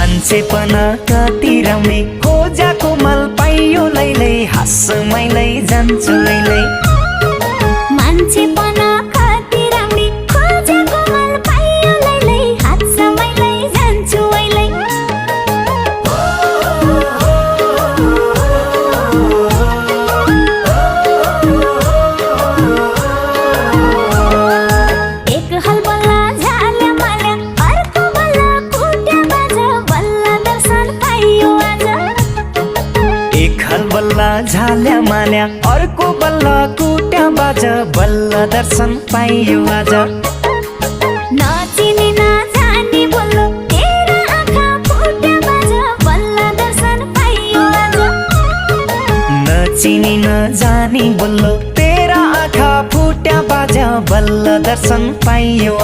मान्छेपन कति राम्री खोजाको मल पाइयो लैलै हाँस मैलै जान्छु लैलै मान्छेपन कति राम्री खोजेको मल पाइयो लैलै हाँस मैलै जान्छु अहिले एक हल बल्ल झाल्या माल्या अर्को बल्ल कुट्या बाजा बल्ल दर्शन पाइयो आज एक हल बल्ल झाल्या माल्या अर्को बल्ल कुट्या बाजा बल्ल दर्शन पाइयो आज नचिनी नजानी बोल्लो तेरा आँखा फुट्या बाजा बल्ल दर्शन पाइयो आज नचिनी नजानी बोल्लो तेरा आँखा फुट्या बाजा बल्ल दर्शन पाइयो